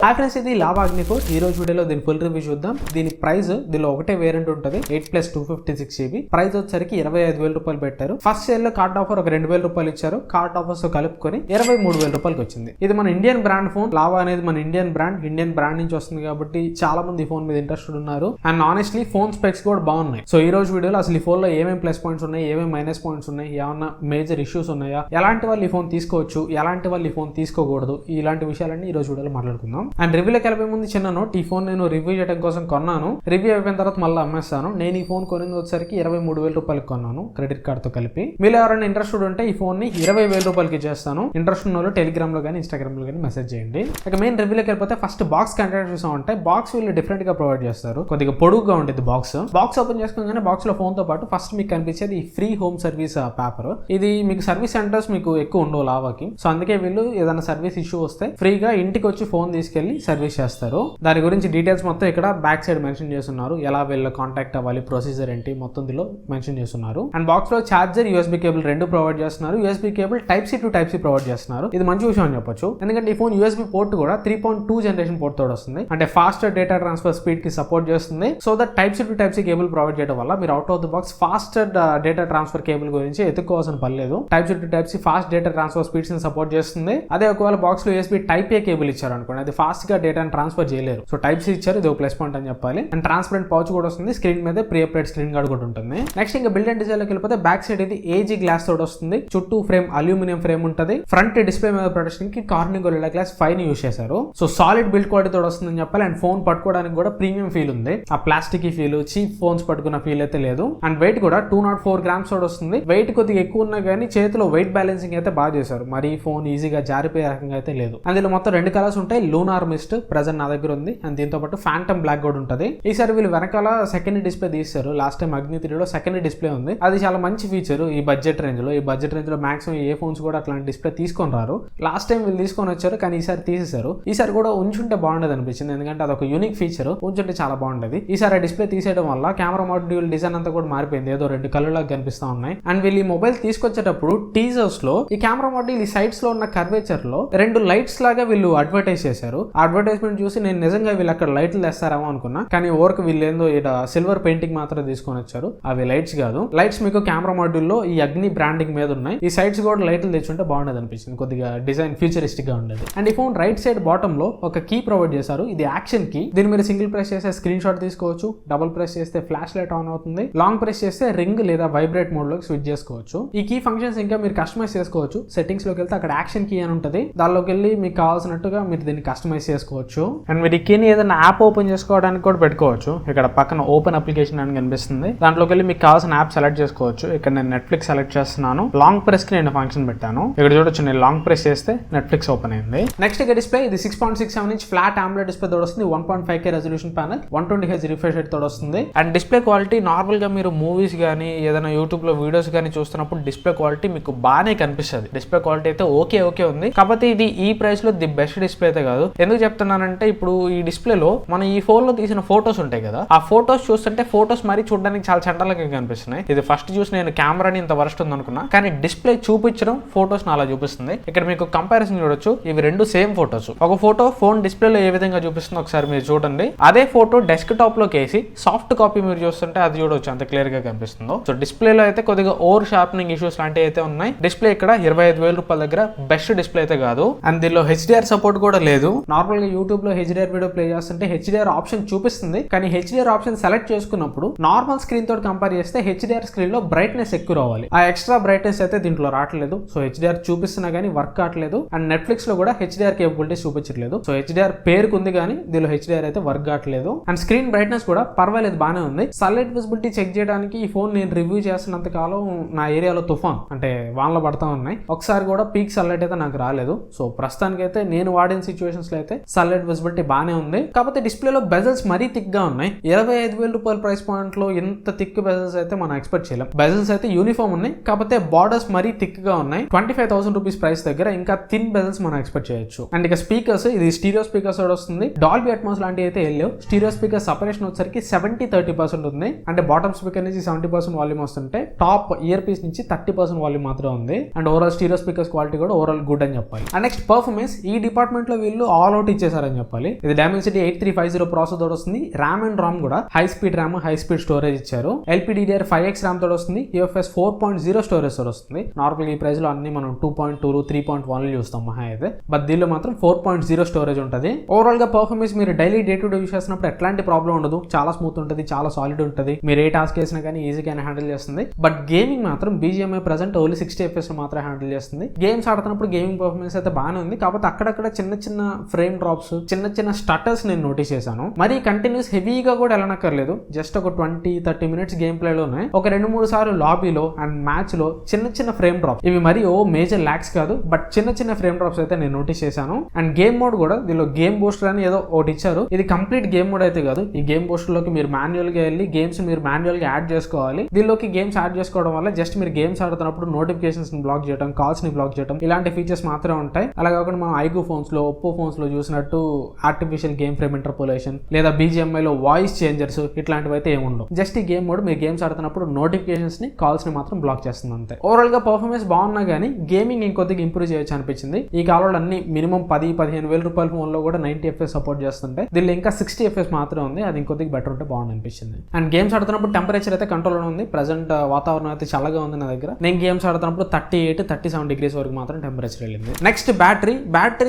Hi friends, ఇది lava అగ్నికోర్. ఈ రోజు వీడియోలో దీని ఫుల్ రివ్యూ చూద్దాం. దీని ప్రైస్ దీనిలో ఒకటే వేరియంట్ ఉంటుంది, 8+256GB. ప్రైస్ వచ్చేసరికి 25,000 రూపాయలు పెట్టారు. ఫస్ట్ సేల్ లో కార్డ్ ఆఫర్ ఒక 2,000 రూపాయలు ఇచ్చారు. కార్డ్ ఆఫర్స్ కలుపుకొని 23,000 రూపాయలకి వచ్చింది. ఇది మన ఇండియన్ బ్రాండ్ ఫోన్. లావా అనేది మన ఇండియన్ బ్రాండ్ నుంచి వస్తుంది కాబట్టి చాలా మంది ఈ ఫోన్ మీద ఇంట్రెస్టెడ్ ఉన్నారు. అండ్ ఆనెస్ట్లీ ఫోన్ స్పెక్స్ కూడా బాగున్నాయి. సో ఈ రోజు వీడియోలో అసలు ఈ ఫోన్ లో ఏమేమి ప్లస్ పాయింట్స్ ఉన్నాయి, ఏమేమి మైనస్ పాయింట్స్ ఉన్నాయి, ఏమన్నా మేజర్ ఇష్యూస్ ఉన్నాయా, ఎలాంటి వాళ్ళు ఈ ఫోన్ తీసుకోవచ్చు, ఎలాంటి వాళ్ళు ఈ ఫోన్ తీసుకోకూడదు, ఇలాంటి విషయాలన్నీ ఈ రోజు వీడియోలో మాట్లాడుకుందాం. అండ్ రివ్యూలోకి వెళ్ళే ముందు చిన్న నోట్, ఈ ఫోన్ నేను రివ్యూ చేయడం కోసం కొన్నాను. రివ్యూ అయిపోయిన తర్వాత మళ్ళీ అమ్మేస్తాను. నేను ఈ ఫోన్ కొనింది వచ్చేసరికి 23,000 రూపాయలకి కొన్నాను, క్రెడిట్ కార్డ్ తో కలిపి. మీరు ఎవరైనా ఇంట్రెస్టెడ్ ఉంటే ఈ ఫోన్ ని 20,000 రూపాయలకి చేస్తాను. ఇంట్రెస్ట్ ఉన్న వాళ్ళు టెలిగ్రామ్ లో కానీ ఇన్స్టాగ్రామ్ లో కానీ మెసేజ్ చేయండి. ఇక మెయిన్ రివ్యూలోకి వెళ్ళిపోతే ఫస్ట్ బాక్స్ కంటెంట్ చూసామంటే బాక్స్ వీళ్ళు డిఫరెంట్ గా ప్రొవైడ్ చేస్తారు. కొద్దిగా పొడుగుగా ఉంటుంది బాక్స్ ఓపెన్ చేసుకోగానే బాక్స్ లో ఫోన్ తో పాటు ఫస్ట్ మీకు కనిపించేది ఈ ఫ్రీ హోమ్ సర్వీస్ పేపర్. ఇది మీకు సర్వీస్ సెంటర్స్ మీకు ఎక్కువ ఉండవు లావాకి. సో అందుకే వీళ్ళు ఏదైనా సర్వీస్ ఇష్యూ వస్తే ఫ్రీగా ఇంటికి వచ్చి ఫోన్ తీసుకెళ్లి సర్వీస్ చేస్తారు. దాని గురించి డీటెయిల్స్ మొత్తం ఇక్కడ బ్యాక్ సైడ్ మెన్షన్ చేస్తున్నారు. ఎలా వీళ్ళ కాంటాక్ట్ అవ్వాలి, ప్రొసీజర్ ఏంటి మొత్తం దీనిలో మెన్షన్ చేస్తున్నారు. అండ్ బాక్స్ లో చార్జర్, USB కేబుల్ రెండు ప్రొవైడ్ చేస్తున్నారు. USB cable Type-C to Type-C provide చేస్తున్నారు. ఇది మంచి విషయం అని చెప్పొచ్చు, ఎందుకంటే ఈ ఫోన్ USB పోర్ట్ కూడా 3.2 జనరేషన్ పోర్ట్ తోడు వస్తుంది. అంటే ఫాస్టర్ డేటా ట్రాన్స్ఫర్ స్పీడ్ కి సపోర్ట్ చేస్తుంది. So that Type-C to Type-C cable provide చేయడం వల్ల మీరు out of the box faster data transfer cable గురించి ఎత్తుకోవాల్సిన పర్లేదు. Type-C to Type-C fast data transfer speeds ని సపోర్ట్ చేస్తుంది. అదే ఒకవేళ బాక్స్ లో USB Type-A కేబుల్ ఇచ్చారు అనుకోండి, అది ఫాస్ట్ గా డేటాను ట్రాన్స్ఫర్ చేయలేరు. సో Type-C ఇచ్చారు, ఇది ఒక ప్లస్ పాయింట్ అని చెప్పాలి. అండ్ ట్రాన్స్పరెంట్ పౌచ్ కూడా వస్తుంది. స్క్రీన్ మీద ప్రీ అప్డేట్ స్క్రీన్ గార్డ్ కూడా ఉంటుంది. నెక్స్ట్ ఇంకా బిల్డ్ అండ్ డిజైన్ లోకి వెళ్ళిపోతే బ్యాక్ సైడ్ ఇది AG గ్లాస్ తోడు వస్తుంది. చుట్టూ ఫ్రేమ్ అల్యూమినియం ఫ్రేమ్ ఉంటుంది. ఫ్రంట్ డిస్ప్లే మీద ప్రొటెక్షన్ కి కార్నింగ్ గొరిల్లా గ్లాస్ 5 యూస్ చేశారు. సో సాలిడ్ బిల్డ్ క్వాలిటీ తోడు వస్తుందని చెప్పాలి. అండ్ ఫోన్ పట్టుకోవడానికి కూడా ప్రీమియం ఫీల్ ఉంది. ఆ ప్లాస్టిక్ ఫీల్, చీప్ ఫోన్స్ పట్టుకున్న ఫీల్ అయితే లేదు. అండ్ వెయిట్ కూడా 204 grams తోడు వస్తుంది. వెయిట్ కొద్దిగా ఎక్కువ ఉన్నా కానీ చేతిలో వెయిట్ బ్యాలెన్సింగ్ అయితే బాగా చేశారు. మరి ఫోన్ ఈజీగా జారిపోయే రకంగా అయితే లేదు. అందులో మొత్తం 2 కలర్స్ ఉంటాయి. లూనార్ మిస్ట్ ప్రెజెంట్ నా దగ్గర ఉంది. అండ్ దీంతో పాటు ఫ్యాంటమ్ బ్లాక్ కూడా ఉంటుంది. ఈసారి వీళ్ళు వెనకాల సెకండ్ డిస్ప్లే తీస్తారు. లాస్ట్ టైం అగ్ని 3లో సెకండ్ డిస్ప్లే ఉంది. అది చాలా మంచి ఫీచర్ ఈ బడ్జెట్ రేంజ్ లో. మాక్సిమం ఏ ఫోన్స్ కూడా అట్లాంటి డిస్ప్లే తీసుకొని రారు. లాస్ట్ టైం వీళ్ళు తీసుకొని వచ్చారు, కానీ ఈసారి తీసేశారు. ఈసారి కూడా ఉంచుంటే బాగుండేది అనిపించింది, ఎందుకంటే అదొక యూనిక్ ఫీచర్. ఉంచుంటే చాలా బాగుండేది. ఈసారి ఆ డిస్ప్లే తీసేయడం వల్ల కెమెరా మాడ్యూల్ డిజైన్ అంతా కూడా మారిపోయింది. ఏదో 2 కలర్లాగా కనిపిస్తా ఉన్నాయి. అండ్ వీళ్ళు ఈ మొబైల్ తీసుకొచ్చేటప్పుడు టీజర్స్ లో ఈ కెమెరా మాడ్యూల్ ఈ సైడ్స్ లో ఉన్న కర్వేచర్ లో 2 లైట్స్ లాగా వీళ్ళు అడ్వర్టైజ్ చేశారు. ఆ అడ్వర్టైజ్మెంట్ చూసి నేను నిజంగా వీళ్ళు అక్కడ లైట్లు తెస్తారేమో అనుకున్నా, కానీ ఓవర్కి వీళ్ళు ఏందో ఇక్కడ సిల్వర్ పెయింటింగ్ మాత్రం తీసుకొని వచ్చారు. అవి లైట్స్ కాదు. లైట్స్ మీకు కెమెరా మాడ్యూల్ లో ఈ అగ్ని బ్రాండింగ్ మీద ఉన్నాయి. ఈ సైడ్స్ కూడా లైట్లు తెచ్చుంటే బాగుండేది అనిపించింది. కొద్దిగా డిజైన్ ఫ్యూచరిస్టిక్ గా ఉండేది. అండ్ ఈ ఫోన్ రైట్ సైడ్ బాటమ్ లో ఒక కీ ప్రొవైడ్ చేశారు. ఇది యాక్షన్ కీ. దీని మీరు సింగిల్ ప్రెస్ చేస్తే స్క్రీన్ షాట్ తీసుకోవచ్చు, డబుల్ ప్రెస్ చేస్తే ఫ్లాష్ లైట్ ఆన్ అవుతుంది, లాంగ్ ప్రెస్ చేస్తే రింగ్ లేదా వైబ్రేట్ మోడ్ లోకి స్విచ్ చేసుకోవచ్చు. ఈ కీ ఫంక్షన్స్ ఇంకా మీరు కస్టమైజ్ చేసుకోవచ్చు. సెట్టింగ్స్ లోకి వెళ్తే అక్కడ యాక్షన్ కీ అని ఉంటుంది. దానిలోకి వెళ్ళి మీకు కావాల్సినట్టుగా మీరు దీన్ని కస్టమైజ్ చేసుకోవచ్చు. అండ్ మీరు ఈ కీని ఏదైనా యాప్ ఓపెన్ చేసుకోవడానికి కూడా పెట్టుకోవచ్చు. ఇక్కడ పక్కన ఓపెన్ అప్లికేషన్ అని కనిపిస్తుంది. దాంట్లోకి వెళ్ళి మీకు కావాల్సిన యాప్ సెలెక్ట్ చేసుకోవచ్చు. ఇక్కడ నేను నెట్ఫ్లిక్స్ సెలెక్ట్ చేస్తున్నాను. లాంగ్ ప్రెస్ కి నేను ఫంక్షన్ పెట్టాను. ఇక్కడ చూడొచ్చు, నేను లాంగ్ ప్రెస్ చేస్తే నెట్ఫ్లిక్స్ ఓపెన్ అయింది. నెక్స్ట్ ఇక డిస్ప్లే ఇది 6.67 ఇంచ్ ఫ్లాట్ AMOLED డిస్ప్లే తోడు వస్తుంది. 1.5K resolution panel, 120Hz refresh rate తోడు వస్తుంది. అండ్ డిస్ప్లే క్వాలిటీ నార్మల్ గా మీరు మూవీస్ కానీ ఏదైనా యూట్యూబ్ లో వీడియోస్ కానీ చూస్తున్నప్పుడు డిస్ప్లే క్వాలిటీ మీకు బాగానే కనిపిస్తుంది. డిస్ప్లే క్వాలిటీ అయితే ఓకే ఉంది. కాకపోతే ఇది ఈ ప్రైస్ లో ది బెస్ట్ డిస్ప్లే అయితే కాదు. ఎందుకు చెప్తున్నానంటే ఇప్పుడు ఈ డిస్ప్లేలో మనం ఈ ఫోన్ లో తీసిన ఫోటోస్ ఉంటాయి కదా, ఆ ఫోటోస్ చూస్తుంటే ఫోటోస్ మరి చూడడానికి చాలా చండాలంగా కనిపిస్తున్నాయి. ఇది ఫస్ట్ చూసి నేను కెమెరాని ఇంత వరస్ట్ ఉంది అనుకున్నా, కానీ డిస్ప్లే చూపించడం ఫోటోస్ అలా చూపిస్తుంది. ఇక్కడ మీకు కంపారిజన్ చూడొచ్చు. ఇవి 2 సేమ్ ఫోటోస్. ఒక ఫోటో ఫోన్ డిస్ప్లేలో ఏ విధంగా చూపిస్తుందో ఒకసారి మీరు చూడండి. అదే ఫోటో డెస్క్ టాప్ లోకి వేసి సాఫ్ట్ కాపీ మీరు చూస్తుంటే అది చూడొచ్చు అంత క్లియర్ గా కనిపిస్తుందో. సో డిస్ప్లేలో అయితే కొద్దిగా ఓవర్ షార్పనింగ్ ఇష్యూస్ లాంటివి అయితే ఉన్నాయి. డిస్ప్లే ఇక్కడ 25,000 రూపాయల దగ్గర బెస్ట్ డిస్ప్లే అయితే కాదు. అండ్ దీనిలో HDR సపోర్ట్ కూడా లేదు. నార్మల్ గా యూట్యూబ్ లో HDR వీడియో ప్లే చేస్తుంటే HDR ఆప్షన్ చూపిస్తుంది, కానీ HDR ఆప్షన్ సెలెక్ట్ చేసుకున్నప్పుడు నార్మల్ స్క్రీన్ తోటి కంపేర్ చేస్తే HDR స్క్రీన్ లో బ్రైట్నెస్ ఎక్కువ రావాలి. ఆ ఎక్స్ట్రా బ్రైట్నెస్ అయితే దీంట్లో రావట్లేదు. సో HDR చూపిస్తున్నా గానీ వర్క్ కావట్లేదు. అండ్ నెట్ఫ్లిక్స్ లో కూడా HDR కేపబిలిటీస్ చూపించట్లేదు. సో HDR పేరుకు ఉంది కానీ దీనిలో HDR అయితే వర్క్ కావట్లేదు. అండ్ స్క్రీన్ బ్రైట్నెస్ కూడా పర్వాలేదు, బానే ఉంది. సన్లైట్ విజిబిలిటీ చెక్ చేయడానికి ఈ ఫోన్ నేను రివ్యూ చేస్తున్నంత కాలం నా ఏరియాలో తుఫాన్ అంటే వానలు పడతా ఉన్నాయి. ఒకసారి కూడా పీక్ సన్లైట్ అయితే నాకు రాలేదు. సో ప్రస్తుతానికి అయితే నేను వాడిన సిచ్యువేషన్స్ లో అయితే సన్లైట్ విజిబిలిటీ బానే ఉంది. కాకపోతే డిస్ప్లేలో బెజల్స్ మరీ థిక్ గా ఉన్నాయి. 25,000 రూపాయల ప్రైస్ పాయింట్ లో ఇంత థిక్ బెజల్స్ అయితే మనం ఎక్స్పెక్ట్ చేయలేం. బెజల్స్ అయితే యూనిఫామ్ ఉన్నాయి, కాకపోతే బార్డర్స్ మరీ థిక్ గా ఉన్నాయి. 25,000 రూపీస్ ప్రైస్ దగ్గర ఇంకా థిన్ బెజల్స్ మనం ఎక్స్పెక్ట్ చేయొచ్చు. అండ్ ఇక స్పీకర్స్, ఇది స్టీరియో స్పీకర్స్ వస్తుంది. డాల్బీ అట్మాస్ లాంటివి అయితే వెళ్ళలేవు. స్టీరియో స్పీకర్ సపరేషన్ వచ్చరికి 70-30% ఉంది. అంటే బాటమ్ స్పీకర్ నుంచి 70% వాల్యూమ్ వస్తుంటే టాప్ ఇయర్ పీస్ నుంచి 30% వాల్యూమ్ మాత్రం ఉంది. And overall stereo speakers quality కూడా ఓవరాల్ గుడ్ అని చెప్పాలి. అండ్ నెక్స్ట్ పర్ఫార్మెన్స్, ఈ డిపార్ట్మెంట్ లో వీళ్ళు ఆల్ అవుట్ ఇచ్చేసారని చెప్పాలి. ఇది Dimensity 8350 ప్రాసెసర్ తోటి వస్తుంది. ర్యామ్ అండ్ రామ్ కూడా high speed RAM, high speed storage ఇచ్చారు. LPDDR5X ర్యామ్ తోటి వస్తుంది. UFS 4.0 స్టోరేజ్ తోటి వస్తుంది. నార్మల్ ఈ ప్రైస్ లో అన్ని మనం 2.2 3.1 చూస్తాం మహా అయితే, బట్ దీనిలో మాత్రం 4.0 స్టోరేజ్ ఉంటుంది. ఓవరాల్ గా పర్ఫార్మెన్స్ మీరు daily day to day use చేసినప్పుడు ఎట్లాంటి ప్రాబ్లం ఉండదు, చాలా స్మూత్ ఉంటుంది, చాలా సాలిడ్ ఉంటుంది. మీరు ఏ టాస్క్ చేసినా కానీ ఈజీగానే హ్యాండిల్ చేస్తుంది. బట్ గేమింగ్ మాత్రం BGMI ప్రెసెంట్ ఓన్లీ 60 FPS మాత్రం హ్యాండిల్ చేస్తుంది. గేమ్స్ ఆడుతున్నప్పుడు గేమింగ్ పర్ఫార్మెన్స్ అయితే బాగానే ఉంది. కాకపోతే అక్కడక్కడ చిన్న చిన్న ఫ్రేమ్ డ్రాప్స్, చిన్న చిన్న స్టటర్స్ నేను నోటీస్ చేశాను. మరి కంటిన్యూస్ హెవీగా కూడా వెళ్ళనక్కర్లేదు. జస్ట్ ఒక 20-30 మినిట్స్ గేమ్ ప్లేలోనే ఒక 2-3 సార్లు లాబీలో అండ్ మ్యాచ్ లో చిన్న చిన్న ఫ్రేమ్ డ్రాప్, ఇవి మరి మేజర్ ల్యాక్స్ కాదు, బట్ చిన్న చిన్న ఫ్రేమ్ డ్రాప్స్ అయితే నేను నోటీస్ చేశాను. అండ్ గేమ్ మోడ్ కూడా దీనిలో గేమ్ బూస్టర్ అని ఏదో ఒకటి ఇచ్చారు. ఇది కంప్లీట్ గేమ్ మోడ్ అయితే కాదు. ఈ గేమ్ బూస్టర్ లోకి మీరు మాన్యువల్ గా వెళ్ళి గేమ్స్ మీరు మాన్యువల్ గా యాడ్ చేసుకోవాలి. దీనిలోకి గేమ్స్ యాడ్ చేసుకోవడం వల్ల జస్ట్ మీరు గేమ్స్ ఆడుతున్నప్పుడు నోటిఫికేషన్స్ ని బ్లాక్ చేయడం, కాల్స్ ని బ్లాక్ చేయడం, ఇలాంటి ఫీచర్స్ మాత్రమే ఉంటాయి. అలా కాకుండా మనం ఐగో ఫోన్స్ లో, ఒప్పో ఫోన్స్ లో చూసినట్టు ఆర్టిఫిషియల్ గేమ్ ఫ్రేమ్ ఇంటర్పోలేషన్ లేదా BGMI లో వాయిస్ చేంజర్స్ ఇట్లాంటివి అయితే ఏముండవు. జస్ట్ ఈ గేమ్ మోడ్ మీరు గేమ్స్ ఆడుతున్నప్పుడు నోటిఫికేషన్స్ ని, కాల్స్ ని మాత్రం బ్లాక్ చేస్తుంది అంతే. ఓవరాల్ గా పర్ఫార్మెన్స్ బాగున్నా కానీ గేమింగ్ ఇంకొద్దిగా ఇంప్రూవ్ చేయొచ్చు అనిపించింది. ఈ కాలంలో అన్ని మినిమం 10-15 వేల రూపాయల ఫోన్ లో కూడా 90 FPS సపోర్ట్ చేస్తుంటే దీనిలో ఇంకా 60 FPS మాత్రం ఉంది. అది ఇంకొద్దిగా బెటర్ ఉంటే బాగుంది అనిపించింది. అండ్ గేమ్స్ ఆడుతున్నప్పుడు టెంపరేచర్ అయితే కంట్రోల్ ఉంది. ప్రెసెంట్ వాతావరణం అయితే చల్లగా ఉంది నా దగ్గర. నేను గేమ్స్ ఆడుతున్నప్పుడు 38-37 డిగ్రీస్ వరకు మాత్రం టెంపరేచర్ వెళ్ళింది. నెక్స్ట్ బ్యాటరీ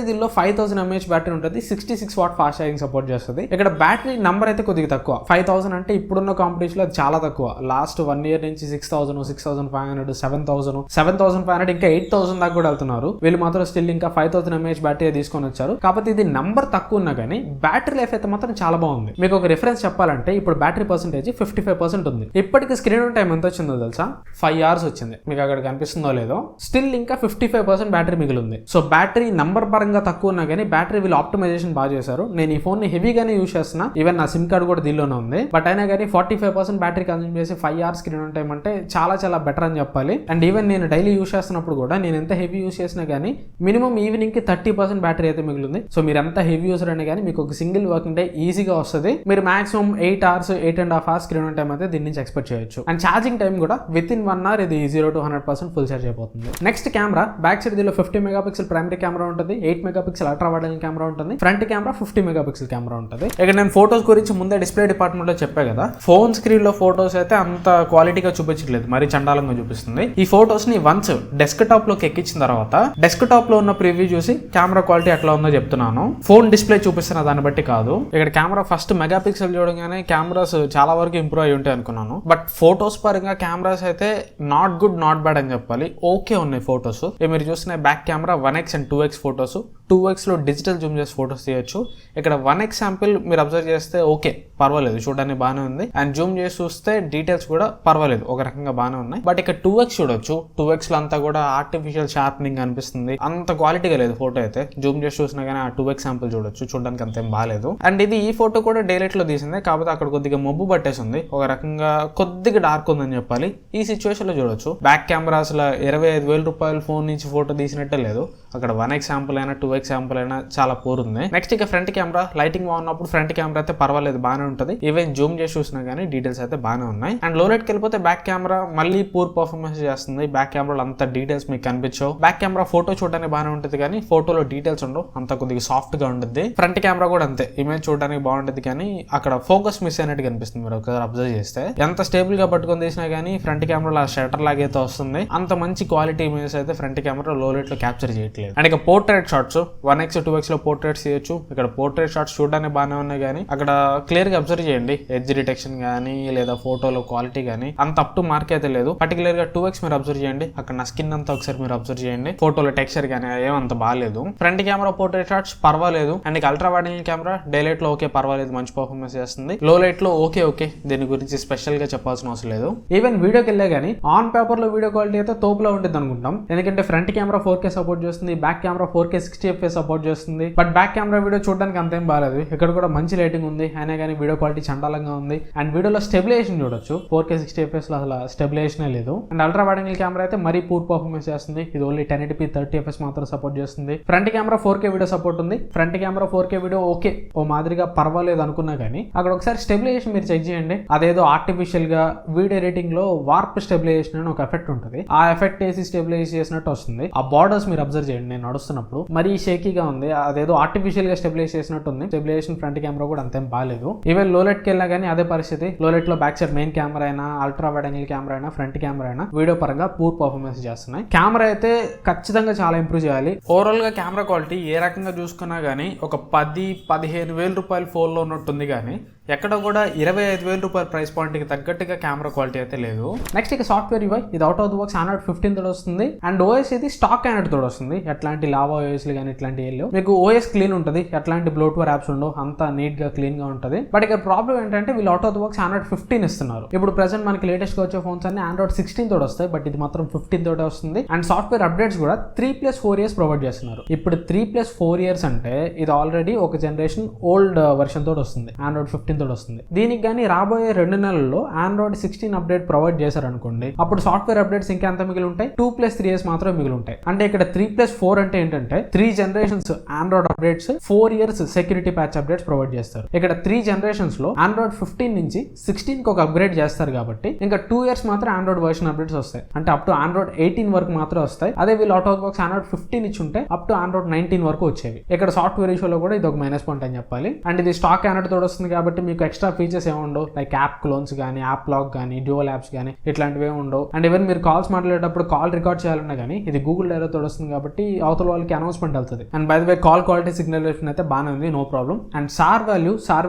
దీనిలో 5000 mAh బ్యాటరీ ఉంటుంది. 66 వాట్ ఫాస్ట్ ఛార్జింగ్ సపోర్ట్ చేస్తుంది. ఇక్కడ బ్యాటరీ నంబర్ అయితే కొద్దిగా తక్కువ. 5000 అంటే ఇప్పుడున్న కాంపిటీషన్ లో అది చాలా తక్కువ. లాస్ట్ 1 year నుంచి 6000, 6500, 7500 ఇంకా 8000 దాకా కూడా వెళ్తున్నారు. వీళ్ళు మాత్రం స్టిల్ ఇంకా 5000 mAh బ్యాటరీ తీసుకొని వచ్చారు. కాకపోతే ఇది నంబర్ తక్కువ ఉన్నా కానీ బ్యాటరీ లైఫ్ అయితే మాత్రం చాలా బాగుంది. మీకు ఒక రిఫరెన్స్ చెప్పాలంటే ఇప్పుడు బ్యాటరీ పర్సెంటేజ్ 55% ఉంది. ఇప్పటికి స్క్రీన్ టైం ఎంత వచ్చిందో తెలుసా? 5 hours వచ్చింది. మీకు అక్కడ కనిపిస్తుందో లేదో, స్టిల్ ఇంకా 55% బ్యాటరీ మిగిలింది. సో బ్యాటరీ నంబర్ పరంగా తక్కువ ఉన్నా కానీ బ్యాటరీ వీళ్ళు ఆప్టిమైజేషన్ బాగా చేశారు. నేను ఈ ఫోన్ ని హెవీగానే యూస్ చేస్తున్నా. ఈవెన్ నా సిమ్ కార్డ్ కూడా దీనిలోనే ఉంది. బట్ అయినా కానీ 45% బ్యాటరీ కన్స్యూమ్ చేసి 5 hours స్క్రీన్ టైం అంటే చాలా చాలా బెటర్ అని చెప్పాలి. అండ్ ఈవెన్ నేను డైలీ యూస్ చేస్తున్నప్పుడు కూడా నేను ఎంత హెవీ యూస్ చేసినా కానీ మినిమం ఈవినింగ్ కి 30% బ్యాటరీ అయితే మిగిలింది. సో మీరు ఎంత హెవీ యూసర్ అయినా కానీ మీకు ఒక సింగిల్ వర్కింగ్ డే ఈజీగా వస్తుంది. మీరు maximum 8 hours, 8.5 hours screen time అయితే దీని నుంచి ఎక్స్పెక్ట్ చేయొచ్చు. అండ్ ఛార్జింగ్ టైం కూడా విత్ ఇన్ 1 hour ఇది 0 to 100% ఫుల్ ఛార్జ్ అయిపోతుంది. నెక్స్ట్ కెమెరా, బ్యాక్ సైడ్ దీనిలో 50 మెగాపిక్సెల్ ప్రైమరీ కెమెరా ఉంటుంది, 8 megapixel ultra wide angle camera ఉంటుంది, ఫ్రంట్ కెమెరా 50 మెగాపిక్సెల్ కెమెరా ఉంటుంది. ఇక్కడ నేను ఫోటోస్ గురించి ముందే డిస్ప్లే డిపార్ట్మెంట్ లో చెప్పా కదా, ఫోన్ స్క్రీన్ లో ఫోటోస్ అయితే అంత క్వాలిటీగా చూపించట్లేదు, మరి చండాలంగా చూపిస్తుంది. ఈ ఫోటోస్ ని వన్స్ డెస్క్ టాప్ లోకి ఎక్కించిన తర్వాత డెస్క్ టాప్ లో ఉన్న ప్రివ్యూ చూసి కెమెరా క్వాలిటీ ఎట్లా ఉందో చెప్తున్నాను. ఫోన్ డిస్ప్లే చూపిస్తున్న దాన్ని బట్టి కాదు. ఇక్కడ కెమెరా ఫస్ట్ మెగాపిక్సెల్ చూడగానే కెమెరాస్ చాలా వరకు ఇంప్రూవ్ అయ్యి ఉంటాయి అనుకున్నాను. బట్ ఫోటోస్ పరంగా కెమెరాస్ అయితే నాట్ గుడ్, నాట్ బ్యాడ్ అని చెప్పాలి. ఓకే ఉన్నాయి ఫోటోస్. మీరు చూస్తున్న back camera 1x and 2x photos. 2x లో డిజిటల్ జూమ్ చేసి ఫోటోస్ తీయొచ్చు. ఇక్కడ 1x శాంపిల్ మీరు అబ్జర్వ్ చేస్తే ఓకే, పర్వాలేదు, చూడడానికి బాగానే ఉంది. అండ్ జూమ్ చేసి చూస్తే డీటెయిల్స్ కూడా పర్వాలేదు, ఒక రకంగా బాగానే ఉన్నాయి. బట్ ఇక్కడ 2x చూడొచ్చు. 2x లో అంతా కూడా ఆర్టిఫిషియల్ షార్పనింగ్ అనిపిస్తుంది. అంత క్వాలిటీగా లేదు ఫోటో అయితే. జూమ్ చేసి చూసినా కానీ ఆ 2x శాంపిల్ చూడొచ్చు, చూడడానికి అంతేం బాగాలేదు. అండ్ ఇది ఈ ఫోటో కూడా డే లైట్ లో తీసింది, కాకపోతే అక్కడ కొద్దిగా మబ్బు పట్టేసి ఉంది, ఒక రకంగా కొద్దిగా డార్క్ ఉందని చెప్పాలి. ఈ సిచ్యువేషన్ లో చూడొచ్చు బ్యాక్ కెమెరా అసలు 25,000 రూపాయల ఫోన్ నుంచి ఫోటో తీసినట్టే లేదు. అక్కడ 1x శాంపుల్ అయినా 2x శాంపుల్ అయినా చాలా పూర్ ఉంది. నెక్స్ట్ ఇక ఫ్రంట్ కెమెరా, లైటింగ్ బాగున్నప్పుడు ఫ్రంట్ కెమెరా అయితే పర్వాలేదు, బాగానే ఉంటుంది. ఈవెన్ జూమ్ చేసి చూసినా కానీ డీటెయిల్స్ అయితే బాగానే ఉన్నాయి. అండ్ లో లైట్కి వెళ్ళిపోతే బ్యాక్ కెమెరా మళ్ళీ పూర్ పర్ఫార్మెన్స్ చేస్తుంది. బ్యాక్ కెమెరాలో అంత డీటెయిల్స్ మీకు కనిపించవు. బ్యాక్ కెమెరా ఫోటో చూడడానికి బాగానే ఉంటుంది కానీ ఫోటోలో డీటెయిల్స్ ఉండవు, అంత కొద్దిగా సాఫ్ట్ గా ఉంటుంది. ఫ్రంట్ కెమెరా కూడా అంతే, ఇమేజ్ చూడడానికి బాగుంటుంది కానీ అక్కడ ఫోకస్ మిస్ అయినట్టు కనిపిస్తుంది. మీరు ఒకసారి అబ్జర్వ్ చేస్తే ఎంత స్టేబుల్ గా పట్టుకొని తీసినా కానీ ఫ్రంట్ కెమెరా షటర్ లాగైతే వస్తుంది. అంత మంచి క్వాలిటీ ఇమేజెస్ అయితే ఫ్రంట్ కెమెరా లో లైట్ లో క్యాప్చర్ చేయట్లేదు. అండ్ ఇక పోర్ట్రేట్ షాట్స్ 1x 2x లో పోర్ట్రేట్స్ చేయొచ్చు. ఇక్కడ పోర్ట్రేట్ షాట్స్ చూడడానికి బాగానే ఉన్నాయి కానీ అక్కడ క్లియర్ గా అబ్జర్వ్ చేయండి, ఎడ్జ్ డిటెక్షన్ కానీ లేదా ఫోటోలో క్వాలిటీ కానీ అంత అప్ టు మార్క్ అయితే లేదు. పర్టికులర్ గా 2x మీరు అబ్జర్వ్ చేయండి, అక్కడ నా స్కిన్ అంతా ఒకసారి మీరు అబ్జర్వ్ చేయండి, ఫోటోలో టెక్స్చర్ కానీ ఏమంత బాగాలేదు. ఫ్రంట్ కెమెరా పోర్ట్రేట్ షాట్స్ పర్వాలేదు. అండ్ ఇక ultra wide angle camera day light లో ఓకే, పర్వాలేదు, మంచి పర్ఫార్మెన్స్ చేస్తుంది. లో లైట్ లో ఓకే, దీని గురించి స్పెషల్ గా చెప్పాల్సిన అవసరం లేదు. ఈవెన్ వీడియోకి వెళ్ళే కానీ ఆన్ పేపర్ లో వీడియో క్వాలిటీ అయితే తోపులో ఉంటుంది అనుకుంటాం. ఎందుకంటే ఫ్రంట్ కెమెరా 4K సపోర్ట్ చేస్తుంది, back camera 4K 60 FPS support చేస్తుంది. బట్ బ్యాక్ కెమెరా వీడియో చూడడానికి అంతేం బాగాలేదు. ఇక్కడ కూడా మంచి లైటింగ్ ఉంది, అయినా కానీ వీడియో క్వాలిటీ చండాలంగా ఉంది. అండ్ వీడియోలో స్టెబిలైజేషన్ చూడొచ్చు, 4K 60 FPS లో అసలు స్టెబిలైజేషన్ లేదు. And ultra wide angle camera అయితే మరీ పూర్ పర్ఫార్మెన్స్ చేస్తుంది. ఇది ఓన్లీ 1080p 30 FPS మాత్రం సపోర్ట్ చేస్తుంది. Front camera 4K video support ఉంది. Front camera 4K video okay, ఓ మాదిరిగా పర్వాలేదు అనుకున్నా కానీ అక్కడ ఒకసారి స్టెబిలైజేషన్ మీరు చెక్ చేయండి. అదేదో ఆర్టిఫిషియల్ గా వీడియో ఎడిటింగ్ లో వార్ప్ స్టెబిలైజేషన్ అని ఒక ఎఫెక్ట్ ఉంటుంది. ఆ ఎఫెక్ట్ వేసి స్టెబిలైజ్ చేసినట్టు వస్తుంది. ఆ బార్డర్స్ మీరు అబ్జర్వ్ చేయండి, చేయండి నేను నడుస్తున్నప్పుడు. మరీ షేకీగా ఉంది, అదేదో ఆర్టిఫిషియల్ గా స్టెబిలైజ్ చేసినట్టు ఉంది. స్టెబిలైజేషన్ ఫ్రంట్ కెమెరా కూడా అంతేం బాగాలేదు. ఈవెన్ లోలెట్ కి వెళ్ళినా కానీ అదే పరిస్థితి. లోలెట్ లో బ్యాక్ సైడ్ మెయిన్ కెమెరా అయినా, అల్ట్రా వైడ్ యాంగిల్ కెమెరా అయినా, ఫ్రంట్ కెమెరా అయినా వీడియో పరంగా పూర్ పర్ఫార్మెన్స్ చేస్తున్నాయి. కెమెరా అయితే ఖచ్చితంగా చాలా ఇంప్రూవ్ చేయాలి. ఓవరాల్ గా కెమెరా క్వాలిటీ ఏ రకంగా చూసుకున్నా గానీ ఒక 10-15 వేల రూపాయల ఫోన్ లో ఉన్నట్టుంది, కానీ ఎక్కడ కూడా 25,000 రూపాయల ప్రైస్ పాయింట్ కి తగ్గట్టుగా కెమెరా క్వాలిటీ అయితే లేదు. నెక్స్ట్ ఇక సాఫ్ట్వేర్ UI, ఇది out of the box Android 15 తోడు వస్తుంది. అండ్ OS ఇది స్టాక్ Android తోడు వస్తుంది. ఎట్లాంటి లావా OS కానీ ఇట్లాంటి ఏం లేవు. మీకు OS క్లీన్ ఉంటుంది, ఎట్లాంటి బ్లోట్వేర్ యాప్స్ ఉండవు, అంతా నీట్ గా క్లీన్ గా ఉంటుంది. బట్ ఇక్కడ ప్రాబ్లం ఏంటంటే వీళ్ళు out of the box Android 15 ఇస్తున్నారు. ఇప్పుడు ప్రెసెంట్ మనకి లేటెస్ట్ గా వచ్చే ఫోన్స్ అన్ని Android 16 తోడు వస్తాయి, బట్ ఇది మాత్రం 15 తోటే వస్తుంది. అండ్ సాఫ్ట్వేర్ అప్డేట్స్ కూడా 3+4 years ప్రొవైడ్ చేస్తున్నారు. ఇప్పుడు 3+4 years అంటే ఇది ఆల్రెడీ ఒక జనరేషన్ ఓల్డ్ వర్షన్ తోటి వస్తుంది, Android 15 తోటి వస్తుంది. దీనికి కానీ రాబోయే 2 నెలల్లో Android 16 అప్డేట్ ప్రొవైడ్ చేశారనుకోండి, అప్పుడు సాఫ్ట్వేర్ అప్డేట్స్ ఇంకా ఎంత మిగిలి ఉంటాయి? 2+3 years మాత్రమే మిగిలి ఉంటాయి. అంటే ఇక్కడ 3+4 అంటే ఏంటంటే 3 generations Android updates, 4 years security patch updates provide చేస్తారు. ఇక్కడ 3 generations లో Android 15 నుంచి 16 కి ఒక అప్గ్రేడ్ చేస్తారు కాబట్టి ఇంకా 2 years మాత్రం Android వర్షన్ అప్డేట్స్ వస్తాయి. అంటే అప్ టు Android 18 వరకు మాత్రమే వస్తాయి. అదే వీళ్ళు అవుట్ ఆఫ్ బాక్స్ Android 15 ఇచ్చి ఉంటే అప్ టు Android 19 వరకు వచ్చేవి. ఇక్కడ సాఫ్ట్వేర్ ఇష్యూలో కూడా ఇది ఒక మైనస్ పాయింట్ అని చెప్పాలి. అండ్ ఇది స్టాక్ Android తోడు వస్తుంది కాబట్టి మీకు ఎక్స్ట్రా ఫీచర్స్ ఏముండవు, లైక్ యాప్ క్లోన్స్ కానీ, యాప్ లాక్ కానీ, డ్యూయల్ యాప్స్ కానీ ఇట్లాంటివి ఉండవు. అండ్ ఈవెన్ మీరు కాల్స్ మాట్లాడేటప్పుడు కాల్ రికార్డ్ చేయాలన్నా కానీ ఇది గూగుల్ డైరో తోడు వస్తుంది కాబట్టి అవతల వాళ్ళకి అనౌన్స్మెంట్ వెళ్తుంది. And by the way call quality signal అయితే బాగానే ఉంది, no problem. And SAR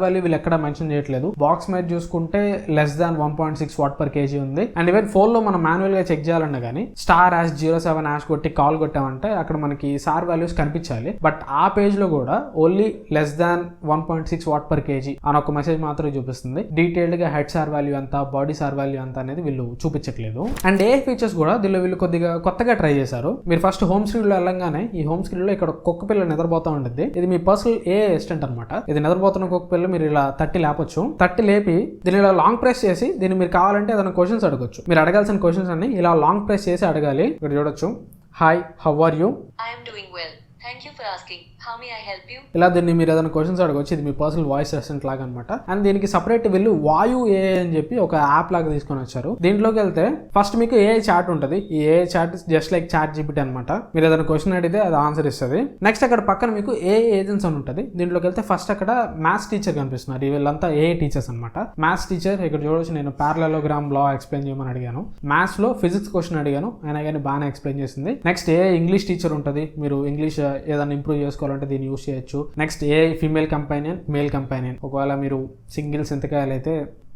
value వీళ్ళు ఎక్కడ మెన్షన్ చేయట్లేదు. బాక్స్ మీద చూసుకుంటే లెస్ దాన్ 1.6 watt/kg ఉంది. అండ్ ఈవెన్ ఫోన్ లో మనం మాన్యువల్ గా చెక్ చేయాలన్నా కానీ *#07# కొట్టి కాల్ కొట్టామంటే అక్కడ మనకి సార్ వాల్యూస్ కనిపించాలి. బట్ ఆ పేజ్ లో కూడా ఓన్లీ లెస్ దాన్ 1.6 watt/kg అని ఒక మెసేజ్ మాత్రమే చూపిస్తుంది. డీటెయిల్డ్ గా హెడ్ సార్ వాల్యూ అంతా, బాడీ సార్ వాల్యూ అంతా అనేది వీళ్ళు చూపించట్లేదు. అండ్ ఏ ఫీచర్స్ కూడా దీనిలో వీళ్ళు కొద్దిగా కొత్తగా ట్రై చేశారు. మీరు ఫస్ట్ హోమ్ స్క్రీన్ లో వెళ్ళంగానే ఈ హోమ్ స్క్రీన్ లో ఇక్కడ కుక్క పిల్ల నిద్రపోతా ఉంటుంది. ఇది మీ పర్సనల్ అసిస్టెంట్ అనమాట. ఇది నిద్రపోతున్న కుక్క పిల్ల మీరు ఇలా తట్టి లేపొచ్చు. తట్టి లేపి దీని ఇలా లాంగ్ ప్రెస్ చేసి దీన్ని మీరు కావాలంటే ఏదైనా క్వశ్చన్స్ అడగొచ్చు. మీరు అడగాల్సిన క్వశ్చన్స్ అన్ని ఇలా లాంగ్ ప్రెస్ చేసి అడగాలి. ఇక్కడ చూడొచ్చు, hi how are you, I am doing well. Thank you for asking. How may I help you? ఇలా దీన్ని మీరు ఏదైనా క్వశ్చన్స్ అడగవచ్చు. ఇది మీ పర్సనల్ వాయిస్ అసిస్టెంట్ లాగా అనమాట. అండ్ దీనికి సపరేట్ వీళ్ళు వాయు AI అని చెప్పి ఒక యాప్ లాగా తీసుకొని వచ్చారు. దీంట్లోకి వెళ్తే ఫస్ట్ మీకు AI చాట్ ఉంటుంది. ఈ AI chat just like ChatGPT అనమాట. మీరు ఏదైనా క్వశ్చన్ అడిగితే అది ఆన్సర్ ఇస్తుంది. నెక్స్ట్ అక్కడ పక్కన మీకు AI ఏజెంట్స్ అని ఉంటుంది. దీంట్లోకి వెళ్తే ఫస్ట్ అక్కడ మ్యాథ్స్ టీచర్ కనిపిస్తున్నారు. వీళ్ళంతా AI టీచర్స్ అనమాట. మ్యాథ్స్ టీచర్ ఇక్కడ చూడవచ్చు. నేను పారలెలోగ్రామ్ లా ఎక్స్ప్లెయిన్ చేయమని అడిగాను. మ్యాథ్స్ లో ఫిజిక్స్ క్వశ్చన్ అడిగాను, అయినా కానీ బాగానే ఎక్స్ప్లెయిన్ చేసింది. నెక్స్ట్ AI ఇంగ్లీష్ టీచర్ ఉంటుంది. మీరు ఇంగ్లీష్ ఏదైనా ఇంప్రూవ్ చేసుకోవాలంటే దీన్ని యూస్ చేయొచ్చు. Next AI female companion, male companion. ఒకవేళ మీరు సింగిల్ సింతకాయలు అయితే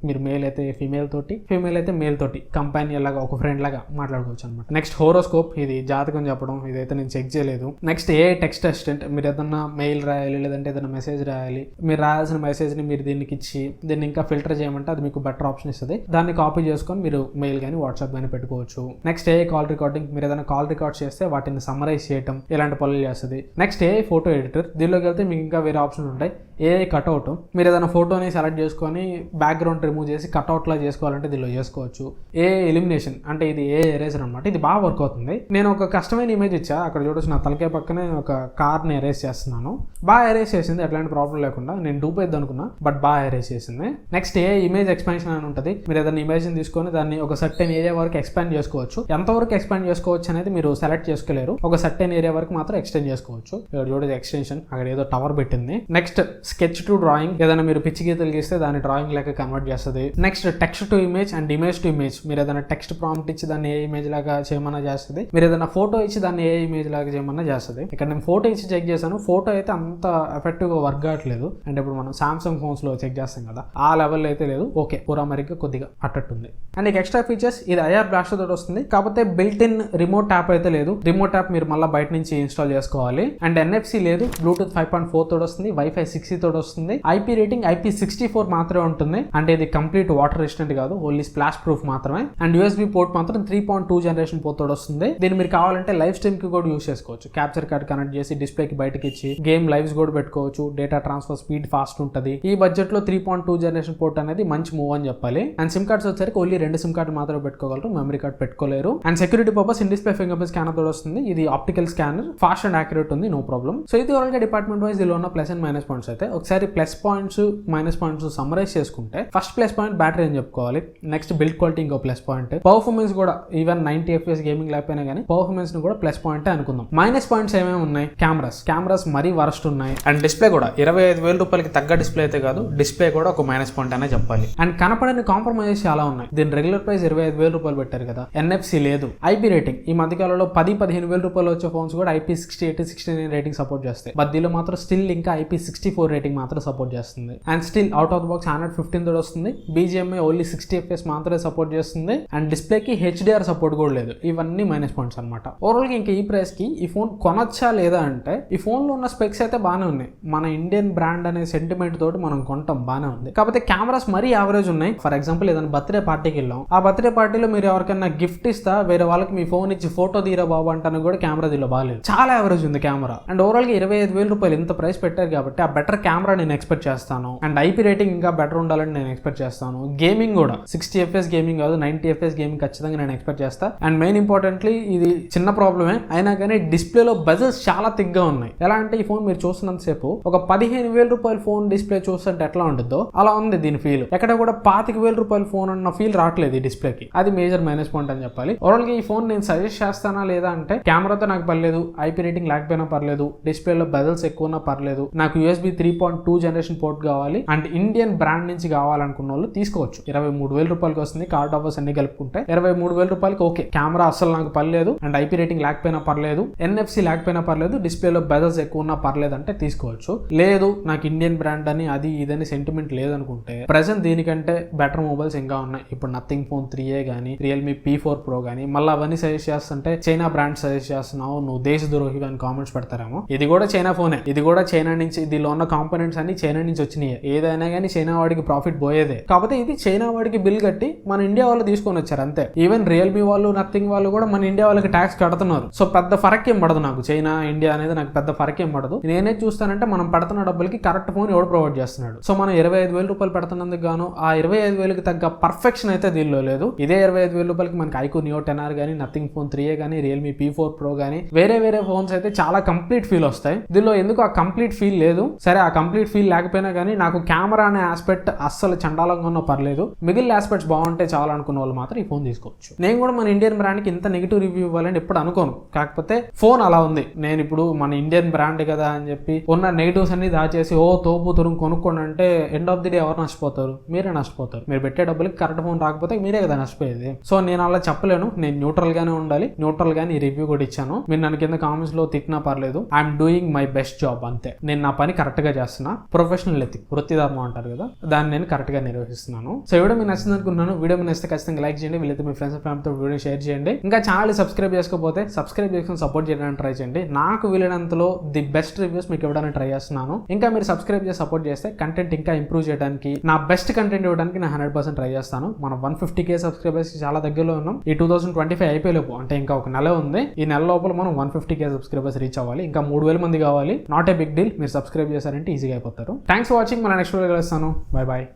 మీరు మేల్ అయితే ఫీమేల్ తోటి, ఫీమేల్ అయితే మేల్ తోటి కంపానియన్ లాగా, ఒక ఫ్రెండ్ లాగా మాట్లాడుకోవచ్చు అనమాట. నెక్స్ట్ హోరోస్కోప్, ఇది జాతకం చెప్పడం. ఇదైతే నేను చెక్ చేయలేదు. నెక్స్ట్ AI టెక్స్ట్ అసిస్టెంట్, మీరు ఏదన్నా మెయిల్ రాయాలి లేదంటే ఏదైనా మెసేజ్ రాయాలి, మీరు రాయాల్సిన మెసేజ్ ని మీరు దీనికి ఇచ్చి దీన్ని ఇంకా ఫిల్టర్ చేయమంటే అది మీకు బెటర్ ఆప్షన్ ఇస్తుంది. దాన్ని కాపీ చేసుకొని మీరు మెయిల్ కానీ వాట్సాప్ కానీ పెట్టుకోవచ్చు. నెక్స్ట్ AI కాల్ రికార్డింగ్, మీరు ఏదైనా కాల్ రికార్డ్ చేస్తే వాటిని సమ్మరైజ్ చేయడం ఇలాంటి పనులు చేస్తుంది. నెక్స్ట్ AI ఫోటో ఎడిటర్, దీనిలోకి వెళ్తే మీకు ఇంకా వేరే ఆప్షన్ ఉంటాయి. AI కట్అవుట్, మీరు ఏదైనా ఫోటోని సెలెక్ట్ చేసుకొని బ్యాక్గ్రౌండ్ రిమూవ్ చేసి కట్అవుట్ లా చేసుకోవాలంటే దీనిలో చేసుకోవచ్చు. AI ఎలిమినేషన్ అంటే ఇది AI ఎరేజర్ అనమాట. ఇది బాగా వర్క్ అవుతుంది. నేను ఒక కష్టమైన ఇమేజ్ ఇచ్చా, అక్కడ చూడొచ్చు నా తలకే పక్కనే ఒక కార్ని ఎరేజ్ చేస్తున్నాను. బాగా ఎరేజ్ చేసింది, ఎట్లాంటి ప్రాబ్లం లేకుండా. నేను డూపేద్దాం అనుకున్నా బట్ బాగా ఎరేజ్ చేసింది. నెక్స్ట్ AI ఇమేజ్ ఎక్స్పాన్షన్ అని ఉంటుంది. మీరు ఏదైనా ఇమేజ్ తీసుకొని దాన్ని ఒక సర్టెన్ ఏరియా వరకు ఎక్స్పాండ్ చేసుకోవచ్చు. ఎంతవరకు ఎక్స్పాండ్ చేసుకోవచ్చు అనేది మీరు సెలెక్ట్ చేసుకోలేరు. ఒక సర్టెన్ ఏరియా వరకు మాత్రం ఎక్స్టెండ్ చేసుకోవచ్చు. ఇక్కడ చూడొచ్చు ఎక్స్టెన్షన్, అక్కడ ఏదో టవర్ పెట్టింది. నెక్స్ట్ స్కెచ్ టు డ్రాయింగ్, ఏదైనా మీరు పిచ్చి గీతలు గీస్తే దాన్ని డ్రాయింగ్ లాగా కన్వర్ట్ చేస్తుంది. Next text to image and image to image, మీరు ఏదైనా టెక్స్ట్ ప్రాంప్ట్ ఇచ్చి దాన్ని ఏ ఇమేజ్ లాగా చేయమన్నా చేస్తుంది. మీరు ఏదైనా ఫోటో ఇచ్చి దాన్ని ఏ ఇమేజ్ లాగా చేయమన్నా చేస్తుంది. ఇక్కడ నేను ఫోటో ఇచ్చి చెక్ చేశాను, ఫోటో అయితే అంత ఎఫెక్టివ్ గా వర్క్ కావట్లేదు. అంటే ఇప్పుడు మనం సామ్సంగ్ ఫోన్స్ లో చెక్ చేస్తాం కదా, ఆ లెవెల్ అయితే లేదు. ఓకే, పూరా మరిగ్గా కొద్దిగా అట్టట్టుంది. అండ్ ఇక ఎక్స్ట్రా ఫీచర్స్, ఇది IR బ్లాస్టర్ తోటి వస్తుంది. కాకపోతే బిల్ట్ ఇన్ రిమోట్ యాప్ అయితే లేదు. రిమోట్ యాప్ మీరు మళ్ళీ బయట నుంచి ఇన్స్టాల్ చేసుకోవాలి. అండ్ NFC లేదు. బ్లూటూత్ 5.4 తోటి వస్తుంది. Wi-Fi 6E తోటి వస్తుంది. IP రేటింగ్ IP64 మాత్రమే ఉంటుంది. అంటే ఇది కంప్లీట్ వాటర్ రెసిస్టెంట్ కాదు, ఓన్లీ స్ప్లాష్ ప్రూఫ్ మాత్రమే. అండ్ USB పోర్ట్ మాత్రం 3.2 జనరేషన్ పోర్ట్ తోటి వస్తుంది. దీన్ని మీరు కావాలంటే లైవ్ స్ట్రీమ్ కి కూడా యూస్ చేసుకోవచ్చు. క్యాప్చర్ కార్డ్ కనెక్ట్ చేసి డిస్ప్లే కి బయటకి ఇచ్చి గేమ్ లైవ్స్ కూడా పెట్టుకోవచ్చు. డేటా ట్రాన్స్ఫర్ స్పీడ్ ఫాస్ట్ ఉంటుంది. ఈ బడ్జెట్ లో 3.2 జనరేషన్ పోర్ట్ అనేది మంచి మూవ్ అని చెప్పాలి. అండ్ సిమ్ కార్డ్స్ వచ్చేసరికి ఓన్లీ 2 సిమ్ కార్డు మాత్రమే పెట్టుకోగలరు, మెమరీ కార్డ్ పెట్టుకోలేరు. And security purpose in display finger print scanner తోటి వస్తుంది. ఇది optical scanner, fast and accurate ఉంది, నో ప్రాబ్లం. సో ఇది ఓవరాల్ గా డిపార్ట్మెంట్ వైజ్ దీనిలో ఉన్న ప్లస్ అండ్ మైనస్ పాయింట్స్ అయితే. అయితే ఒకసారి plus points minus points summarize చేసుకుంటే ఫస్ట్ ప్లస్ పాయింట్ బ్యాటరీ అని చెప్పుకోవాలి. నెక్స్ట్ బిల్డ్ క్వాలిటీ ఇంకో ప్లస్ పాయింట్, పర్ఫార్మెన్స్ కూడా ఈవెన్ 90 FPS గేమింగ్ లేకపోయినా కానీ పర్ఫార్మెన్స్ ని కూడా ప్లస్ పాయింట్ అనుకుందాం. మైనస్ పాయింట్స్ ఏమేమి ఉన్నాయి? కెమెరాస్ మరీ వరస్ట్ ఉన్నాయి. అండ్ డిస్ప్లే కూడా 25,000 రూపాయలకి తగ్గ డిస్ప్లే అయితే కాదు, డిస్ప్లే కూడా ఒక మైనస్ పాయింట్ అనే చెప్పాలి. అండ్ కనపడని కాంప్రమైజెస్ చాలా ఉన్నాయి. దీని రెగ్యులర్ ప్రైస్ 25,000 రూపాయలు పెట్టారు కదా, NFC లేదు. ఐపీ రేటింగ్ ఈ మధ్యకాలంలో 10-15,000 రూపాయలు వచ్చే ఫోన్స్ కూడా IP68, 69 రేటింగ్ సపోర్ట్ చేస్తాయి. బట్ దీనిలో మాత్రం స్టిల్ ఇంకా IP64 రేటింగ్ మాత్రం సపోర్ట్ చేస్తుంది. And still out of the box 115 తోటి వస్తుంది. BGMI ఓన్లీ 60 FPS మాత్రమే సపోర్ట్ చేస్తుంది. అండ్ డిస్ప్లేకి HDR సపోర్ట్ కూడా లేదు. ఇవన్నీ మైనస్ పాయింట్స్ అనమాట. ఓవరాల్ గా ఇంకా ఈ ప్రైస్ కి ఈ ఫోన్ కొనొచ్చా లేదా అంటే, ఈ ఫోన్ లో ఉన్న స్పెక్స్ అయితే బాగానే ఉన్నాయి. మన ఇండియన్ బ్రాండ్ అనే సెంటిమెంట్ తోటి మనం కొంటాం, బాగానే ఉంది. కాకపోతే కెమెరాస్ మరీ యావరేజ్ ఉన్నాయి. ఫర్ ఎగ్జాంపుల్ ఏదైనా బర్త్డే పార్టీకి వెళ్ళాం, ఆ బర్త్డే పార్టీలో మీరు ఎవరికైనా గిఫ్ట్ ఇస్తా వేరే వాళ్ళకి మీ ఫోన్ ఇచ్చి ఫోటో తీరా బాబు అంటాను కూడా కెమెరా దీనిలో బాగాలేదు, చాలా యావరేజ్ ఉంది కెమెరా. అండ్ ఓవరాల్ గా 25,000 రూపాయలు ఇంత ప్రైస్ పెట్టారు కాబట్టి ఆ బెటర్ కెమెరా నేను ఎక్స్పెక్ట్ చేస్తాను. అండ్ IP రేటింగ్ ఇంకా బెటర్ ఉండాలని నేను ఎక్స్పెక్ట్ చేస్తాను. గేమింగ్ కూడా 60 FPS గేమింగ్ కాదు, 90 FPS గేమింగ్ ఖచ్చితంగా నేను ఎక్స్పెక్ట్ చేస్తా. అండ్ మెయిన్ ఇంపార్టెంట్లీ ఇది చిన్న ప్రాబ్లమే అయినా కానీ డిస్ప్లేలో బజల్స్ చాలా థిక్గా ఉన్నాయి. ఎలా అంటే ఈ ఫోన్ మీరు చూస్తున్నంత సేపు ఒక 15,000 రూపాయల ఫోన్ డిస్ప్లే చూస్తుంటే ఎట్లా ఉంటుందో అలా ఉంది దీని ఫీల్. ఎక్కడ కూడా 25,000 రూపాయల ఫోన్ అన్న ఫీల్ రావట్లేదు ఈ డిస్ప్లేకి. అది మేజర్ మైనస్ పాయింట్ అని చెప్పాలి. ఓవరాల్ గా ఈ ఫోన్ నేను సజెస్ట్ చేస్తానా లేదా అంటే, కెమెరాతో నాకు పర్లేదు, IP రేటింగ్ లేకపోయినా పర్లేదు, డిస్ప్లేలో బజల్స్ ఎక్కువ ఉన్నా పర్లేదు, నాకు USB 3.2 జనరేషన్ పోర్ట్ కావాలి అండ్ ఇండియన్ బ్రాండ్ నుంచి కావాలనుకున్న వాళ్ళు తీసుకోవచ్చు. 23,000 రూపాయలకి వస్తుంది. కార్డ్ ఆఫర్స్ అన్ని కలుపుకుంటే 23,000 రూపాయలకి ఓకే. కెమెరా అసలు నాకు పర్లేదు అండ్ IP రేటింగ్ లేకపోయినా పర్లేదు, NFC లేకపోయినా పర్లేదు, డిస్ప్లేలో బజల్స్ ఎక్కువ ఉన్నా పర్లేదు అంటే తీసుకోవచ్చు. లేదు నాకు ఇండియన్ బ్రాండ్ అని అది ఇదని సెంటిమెంట్ లేదనుకుంటే ప్రెసెంట్ దీనికంటే బెటర్ మొబైల్స్ ఇంకా ఉన్నాయి. ఇప్పుడు నథింగ్ ఫోన్ 3A కానీ, Realme P4 Pro కానీ, మళ్ళీ అవన్నీ సజెస్ట్ చేస్తుంటే చైనా బ్రాండ్ సజెస్ట్ చేస్తున్నావు, నువ్వు దేశద్రోహి అని కామెంట్స్ పెడతారేమో. ఇది కూడా చైనా ఫోనే, ఇది కూడా చైనా నుంచి, దీనిలో ఉన్న కాంపోనెంట్స్ అన్ని చైనా నుంచి వచ్చినాయి. ఏదైనా కానీ చైనా వాడికి ప్రాఫిట్ పోయేదే. కాకపోతే ఇది చైనా వాడికి బిల్ కట్టి మన ఇండియా వాళ్ళు తీసుకొని వచ్చారు అంతే. ఈవెన్ రియల్మీ వాళ్ళు, నథింగ్ వాళ్ళు కూడా మన ఇండియా వాళ్ళకి ట్యాక్స్ కడుతున్నారు. సో పెద్ద ఫరక్ ఏం పడదు నాకు. చైనా ఇండియా అనేది నాకు పెద్ద ఫరక్ ఏం పడదు. నేనే చూస్తానంటే మనం పెడుతున్న డబ్బులకి కరెక్ట్ ఫోన్ ఎవడు ప్రొవైడ్ చేస్తున్నాడు. సో మనం 25,000 రూపాయలు పెడుతున్నందుకు గాను ఆ 25,000కి తగ్గ పర్ఫెక్షన్ అయితే దీనిలో లేదు. ఇదే 25,000 రూపాయలకి మనకి iQOO Neo 10R కానీ, నథింగ్ ఫోన్ 3A కానీ, Realme P4 Pro కానీ, వేరే ఫోన్స్ అయితే చాలా కంప్లీట్ ఫీల్ వస్తాయి. దీనిలో ఎందుకు ఆ కంప్లీట్ ఫీల్ లేదు? సరే ఆ కంప్లీట్ ఫీల్ లేకపోయినా కానీ నాకు కెమెరా అనే ఆస్పెక్ట్ అస్సలు చండాలంగా ఉన్నా పర్లేదు, మిగిలిన ఆస్పెక్ట్స్ బాగుంటే చాలా అనుకున్న వాళ్ళు మాత్రం ఈ ఫోన్ తీసుకోవచ్చు. నేను కూడా మన ఇండియన్ బ్రాండ్ కి ఇంత నెగిటివ్ రివ్యూ ఇవ్వాలని ఎప్పుడు అనుకోను. కాకపోతే ఫోన్ అలా ఉంది. నేను ఇప్పుడు మన ఇండియన్ బ్రాండ్ కదా అని చెప్పి ఉన్న నెగిటివ్స్ అన్ని దాచేసి తోపు తురుము కొనుక్కోండి అంటే ఎండ్ ఆఫ్ ది డే ఎవరు నష్టపోతారు? మీరే నష్టపోతారు. మీరు పెట్టే డబ్బులకి కరెక్ట్ ఫోన్ రాకపోతే మీరే కదా నష్టపోయేది. సో నేను అలా చెప్పలేను. నేను న్యూట్రల్ గానే ఉండాలి. న్యూట్రల్ గానే ఈ రివ్యూ కూడా ఇచ్చాను. మీరు నన్ను కింద కామెంట్స్ లో తిట్టినా పర్లేదు. I'm doing my best job అంతే. నేను నా పని కరెక్ట్ గా చేస్తున్నా. ప్రొఫెషనల్ ఎథిక్, వృత్తి ధర్మం అంటారు కదా, దాన్ని నేను కరెక్ట్ గా నిర్వహిస్తున్నాను. సో వీడియో మీకు నచ్చింది అనుకున్నాను. వీడియో మీకు నచ్చితే ఖచ్చితంగా లైక్ చేయండి. వీళ్ళైతే మీ ఫ్రెండ్స్ ఫ్యామిలీతో వీడియో షేర్ చేయండి. ఇంకా ఛానల్ సబ్స్క్రైబ్ చేసుకోకపోతే సబ్స్క్రైబ్ చేసుకుని సపోర్ట్ చేయడానికి ట్రై చేయండి. నాకు వీలైనంతలో ది బెస్ట్ రివ్యూస్ మీకు ఇవ్వడానికి ట్రై చేస్తున్నాను. ఇంకా మీరు సబ్స్క్రైబ్ చేసి సపోర్ట్ చేస్తే కంటెంట్ ఇంకా ఇంప్రూవ్ చేయడానికి, నా బెస్ట్ కంటెంట్ ఇవ్వడానికి నేను 100% ట్రై చేస్తాను. మనం 150K సబ్స్క్రైబర్స్ చాలా దగ్గరలో ఉన్నాం. ఈ 2025 అయిపోయేలోపు, అంటే ఇంకా ఒక నెల ఉంది. ఈ నెల లోపల మనం 150K సబ్స్క్రైబర్స్ రీచ్ అవ్వాలి. ఇంకా 3,000 మంది కావాలి. Not a big deal. మీరు సబ్స్క్రైబ్ చేశారంటే ఈజీగా అయిపోతారు. Thanks for watching. మన నెక్స్ట్ వీడియో కలుస్తాను. Bye bye.